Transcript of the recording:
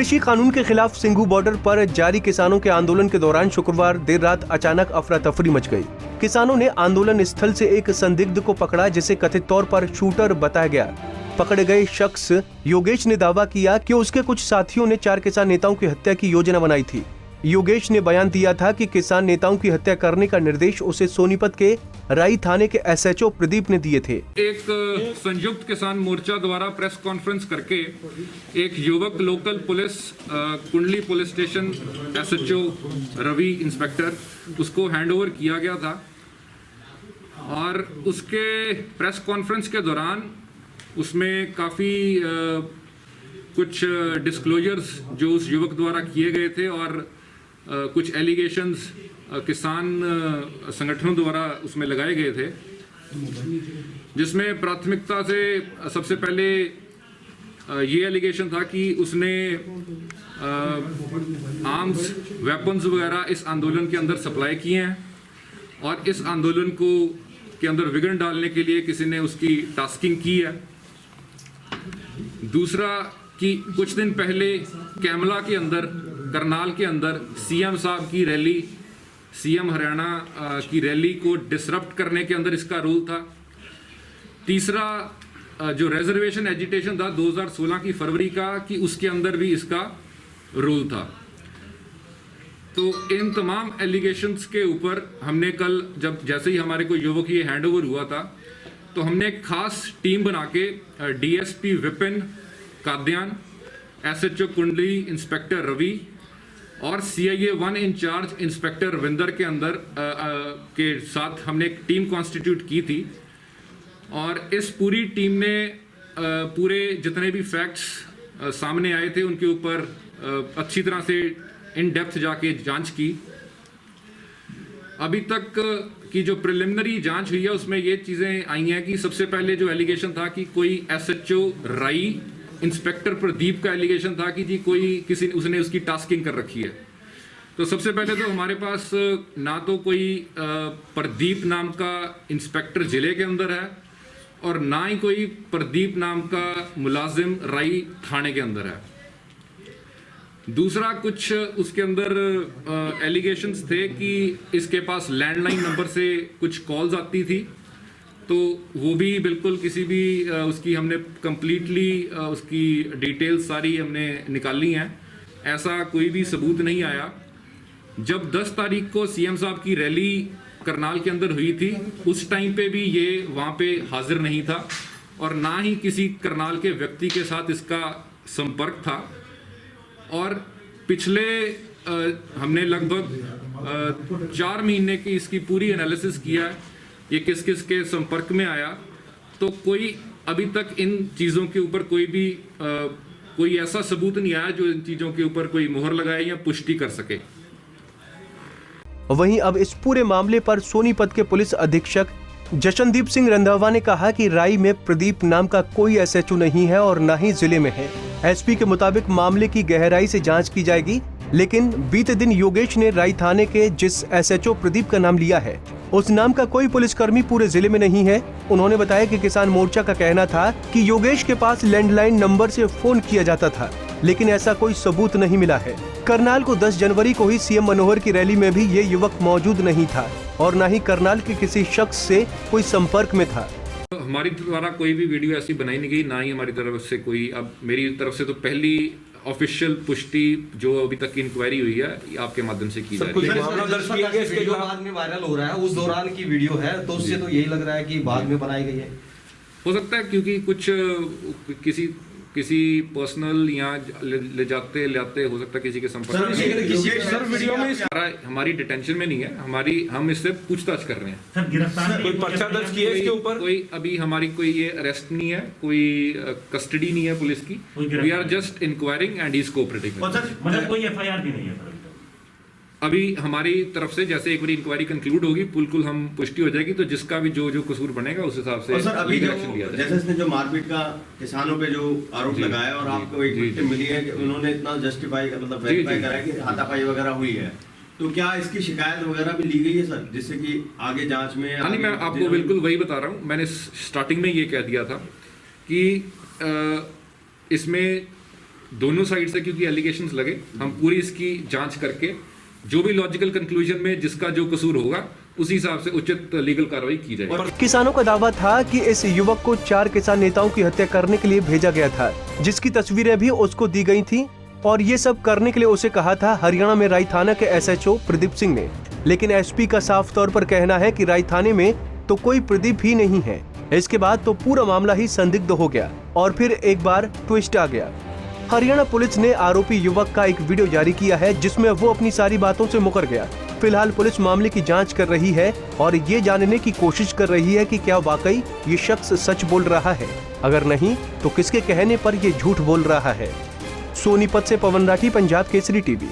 कृषि कानून के खिलाफ सिंघू बॉर्डर पर जारी किसानों के आंदोलन के दौरान शुक्रवार देर रात अचानक अफरा तफरी मच गई। किसानों ने आंदोलन स्थल से एक संदिग्ध को पकड़ा जिसे कथित तौर पर शूटर बताया गया। पकड़े गए शख्स योगेश ने दावा किया कि उसके कुछ साथियों ने 4 किसान नेताओं की हत्या की योजना बनाई थी। योगेश ने बयान दिया था कि किसान नेताओं की हत्या करने का निर्देश उसे सोनीपत के राई थाने के एसएचओ प्रदीप ने दिए थे। एक संयुक्त किसान मोर्चा द्वारा प्रेस कॉन्फ्रेंस करके एक युवक local police Kundli police station SHO Ravi inspector उसको हैंडओवर किया गया था और उसके प्रेस कॉन्फ्रेंस के दौरान उसमें काफ़ी कुछ डिस्क्लोजर्स जो उस युवक द्वारा किए गए थे और कुछ एलिगेशंस किसान संगठनों द्वारा उसमें लगाए गए थे, जिसमें प्राथमिकता से सबसे पहले ये एलिगेशन था कि उसने आर्म्स वेपन्स वगैरह इस आंदोलन के अंदर सप्लाई किए हैं और इस आंदोलन को के अंदर विघ्न डालने के लिए किसी ने उसकी टास्किंग की है। दूसरा कि कुछ दिन पहले कैमला के अंदर करनाल के अंदर सीएम साहब की रैली, सीएम हरियाणा की रैली को डिसरप्ट करने के अंदर इसका रोल था। तीसरा जो रिजर्वेशन एजिटेशन था 2016 की फरवरी का, कि उसके अंदर भी इसका रोल था। तो इन तमाम एलिगेशंस के ऊपर हमने कल जब जैसे ही हमारे को युवक ये हैंडओवर हुआ था तो हमने एक खास टीम बना के डीएसपी विपिन काद्यान, एसएचओ कुंडली इंस्पेक्टर रवि और सीआईए 1 इंचार्ज इंस्पेक्टर रविंदर के अंदर के साथ हमने एक टीम कॉन्स्टिट्यूट की थी और इस पूरी टीम ने पूरे जितने भी फैक्ट्स सामने आए थे उनके ऊपर अच्छी तरह से इन डेप्थ जाके जांच की। अभी तक की जो प्रिलिमिनरी जांच हुई है उसमें ये चीज़ें आई हैं कि सबसे पहले जो एलिगेशन था कि कोई एसएचओ राई इंस्पेक्टर प्रदीप का एलिगेशन था कि जी कोई किसी उसने उसकी टास्किंग कर रखी है। तो सबसे पहले तो हमारे पास ना तो कोई प्रदीप नाम का इंस्पेक्टर जिले के अंदर है और ना ही कोई प्रदीप नाम का मुलाजिम राई थाने के अंदर है। दूसरा कुछ उसके अंदर एलिगेशंस थे कि इसके पास लैंडलाइन नंबर से कुछ कॉल्स आती थी, तो वो भी बिल्कुल किसी भी उसकी हमने कंप्लीटली उसकी डिटेल्स सारी हमने निकाली हैं। ऐसा कोई भी सबूत नहीं आया। जब 10 तारीख को सीएम साहब की रैली करनाल के अंदर हुई थी उस टाइम पे भी ये वहाँ पे हाजिर नहीं था और ना ही किसी करनाल के व्यक्ति के साथ इसका संपर्क था। और पिछले हमने लगभग 4 महीने की इसकी पूरी एनालिसिस किया है, ये किस किस के संपर्क में आया, तो कोई अभी तक इन चीज़ों के ऊपर कोई ऐसा सबूत नहीं आया जो इन चीज़ों के ऊपर कोई मोहर लगाए या पुष्टि कर सके। वहीं अब इस पूरे मामले पर सोनीपत के पुलिस अधीक्षक जशनदीप सिंह रंधावा ने कहा कि राई में प्रदीप नाम का कोई एसएचओ नहीं है और न ही जिले में है। एसपी के मुताबिक मामले की गहराई से जांच की जाएगी, लेकिन बीते दिन योगेश ने राई थाने के जिस एसएचओ प्रदीप का नाम लिया है उस नाम का कोई पुलिसकर्मी पूरे जिले में नहीं है। उन्होंने बताया कि किसान मोर्चा का कहना था कि योगेश के पास लैंडलाइन नंबर से फोन किया जाता था, लेकिन ऐसा कोई सबूत नहीं मिला है। करनाल को 10 जनवरी को ही सीएम मनोहर की रैली में भी ये युवक मौजूद नहीं था और न ही करनाल के किसी शख्स से कोई संपर्क में था। हमारी द्वारा कोई भी वीडियो ऐसी बनाई नहीं गई, ना ही हमारी तरफ से कोई। अब मेरी तरफ से तो पहली ऑफिशियल पुष्टि जो अभी तक की इंक्वायरी हुई है आपके माध्यम से की जा रही है। वीडियो बाद में वायरल हो रहा है, उस दौरान की वीडियो है, तो उससे तो यही लग रहा है कि बाद में बनाई गई है। हो सकता है क्योंकि कुछ किसी पर्सनल यहाँ ले जाते हो सकता है किसी के संपर्क सर वीडियो में हमारी डिटेंशन में नहीं है, हम इससे पूछताछ कर रहे हैं। सर गिरफ्तार कोई पर्चा दर्ज किया इसके ऊपर? कोई अभी हमारी कोई ये अरेस्ट नहीं है, कोई कस्टडी नहीं है पुलिस की। We are just inquiring and he is cooperating. मतलब कोई एफआईआर भी नहीं है अभी हमारी तरफ से। जैसे एक बार इंक्वायरी कंक्लूड होगी बिल्कुल हम पुष्टि हो जाएगी, तो जिसका भी जो कसूर बनेगा उस हिसाब से अभी एक्शन लिया जाएगा। जैसे इसने जो मारपीट का किसानों पे जो आरोप लगाया और आपको एक विक्टिम मिली है कि उन्होंने इतना जस्टिफाई मतलब वेरीफाई करा कि हाथापाई वगैरह हुई है, तो क्या इसकी शिकायत वगैरह भी ली गई है सर, जिससे कि आगे जांच में? हाँ नहीं, मैं आपको बिल्कुल वही बता रहा हूँ। मैंने स्टार्टिंग में ये कह दिया था कि इसमें दोनों साइड से, क्योंकि एलिगेशंस लगे, हम पूरी इसकी जांच करके जो भी लॉजिकल कंक्लूजन में जिसका जो कसूर होगा उसी हिसाब से उचित लीगल कार्रवाई की जाएगी। किसानों का दावा था कि इस युवक को 4 किसान नेताओं की हत्या करने के लिए भेजा गया था, जिसकी तस्वीरें भी उसको दी गई थी, और ये सब करने के लिए उसे कहा था हरियाणा में राई थाना के SHO प्रदीप सिंह ने। लेकिन SP का साफ तौर पर कहना है कि राई थाने में तो कोई प्रदीप ही नहीं है। इसके बाद तो पूरा मामला ही संदिग्ध हो गया और फिर एक बार ट्विस्ट आ गया। हरियाणा पुलिस ने आरोपी युवक का एक वीडियो जारी किया है जिसमें वो अपनी सारी बातों से मुकर गया। फिलहाल पुलिस मामले की जांच कर रही है और ये जानने की कोशिश कर रही है कि क्या वाकई ये शख्स सच बोल रहा है, अगर नहीं तो किसके कहने पर ये झूठ बोल रहा है। सोनीपत से पवन राठी, पंजाब केसरी TV।